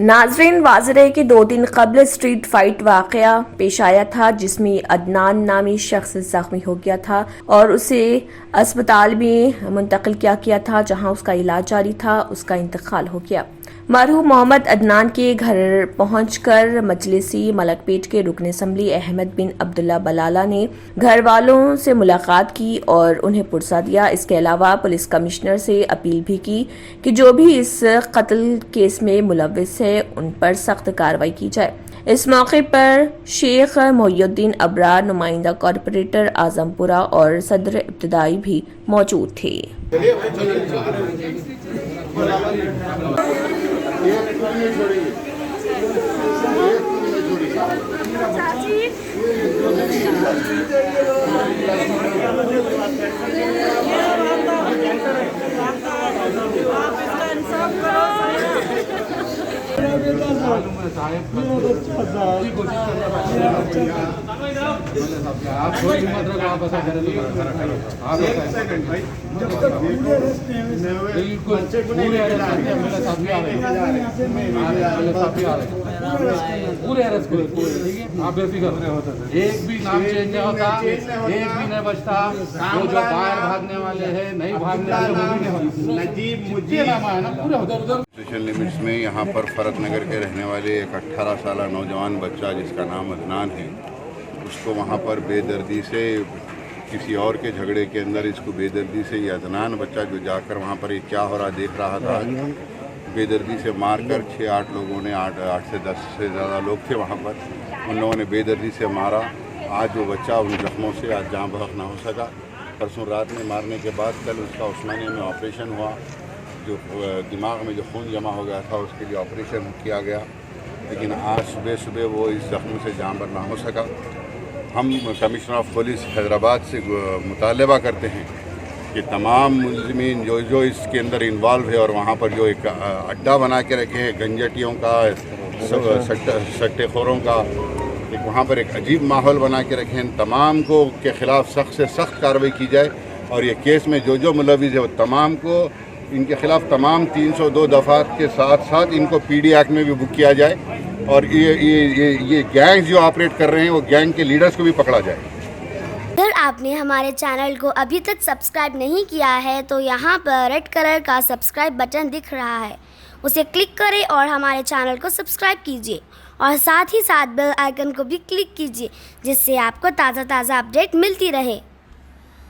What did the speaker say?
नाजरीन, वाज़ेह कि 2 दिन कबल स्ट्रीट फाइट वाक़या पेश आया था जिसमें अदनान नामी शख्स जख्मी हो गया था और उसे अस्पताल में मुंतकिल किया था, जहां उसका इलाज जारी था। उसका इंतकाल हो गया। मरहूम मोहम्मद अदनान के घर पहुंचकर मजलिसी मलकपेट के रुकन असम्बली अहमद बिन अब्दुल्ला बलाला ने घर वालों से मुलाकात की और उन्हें पुरसा दिया। इसके अलावा पुलिस कमिश्नर से अपील भी की कि जो भी इस कत्ल केस में मुलव्विस है उन पर सख्त कार्रवाई की जाए। इस मौके पर शेख मोहिउद्दीन अबरार, नुमाइंदा कॉरपोरेटर आजमपुरा और सदर इब्तदाई भी मौजूद थे। आप थोड़ी हिम्मत रखो, आप ऐसा करें तो बिल्कुल पूरे मेरे साथ भी आ रहे पूरे अरेस्ट को आप बेफिक्र। एक भी नाम चेंज नहीं होता, एक भी नहीं बचता। वो जो बाहर भागने वाले हैं, नहीं भागने वाले नाम है ना पूरे उधर स्टेशन लिमिट्स में यहाँ पर फरत नगर के रहने वाले एक 18 साल नौजवान बच्चा जिसका नाम अदनान है, उसको वहाँ पर बेदर्दी से किसी और के झगड़े के अंदर इसको बेदर्दी से ये अदनान बच्चा जो जाकर वहाँ पर ये क्या हो रहा देख रहा था, बेदर्दी से मारकर 6-8 लोगों ने 8 से 10 से ज़्यादा लोग थे वहाँ पर, उन लोगों ने बेदर्दी से मारा। आज वो बच्चा उन जख्मों से आज जाँ बहक ना हो सका। परसों रात में मारने के बाद कल उसका उस्मानिया में ऑपरेशन हुआ, जो दिमाग में जो खून जमा हो गया था उसके लिए ऑपरेशन किया गया, लेकिन आज सुबह वो इस जख्म से जान पर ना हो सका। हम कमिश्नर ऑफ पुलिस हैदराबाद से मुतालबा करते हैं कि तमाम मुलज़िमीन जो इसके अंदर इन्वॉल्व है और वहाँ पर जो एक अड्डा बना के रखे हैं गंजटियों का, सट्टेखोरों का, एक वहाँ पर एक अजीब माहौल बना के रखे हैं, तमाम को के ख़िलाफ़ सख्त से सख्त कार्रवाई की जाए और ये केस में जो मुलविस है वो तमाम को इनके ख़िलाफ़ तमाम 302 दफ़ात के साथ साथ इनको पीडी एक्ट में भी बुक किया जाए और ये गैंग जो ऑपरेट कर रहे हैं वो गैंग के लीडर्स को भी पकड़ा जाए। अगर आपने हमारे चैनल को अभी तक सब्सक्राइब नहीं किया है तो यहाँ पर रेड कलर का सब्सक्राइब बटन दिख रहा है, उसे क्लिक करें और हमारे चैनल को सब्सक्राइब कीजिए और साथ ही साथ बेल आइकन को भी क्लिक कीजिए, जिससे आपको ताज़ा अपडेट मिलती रहे।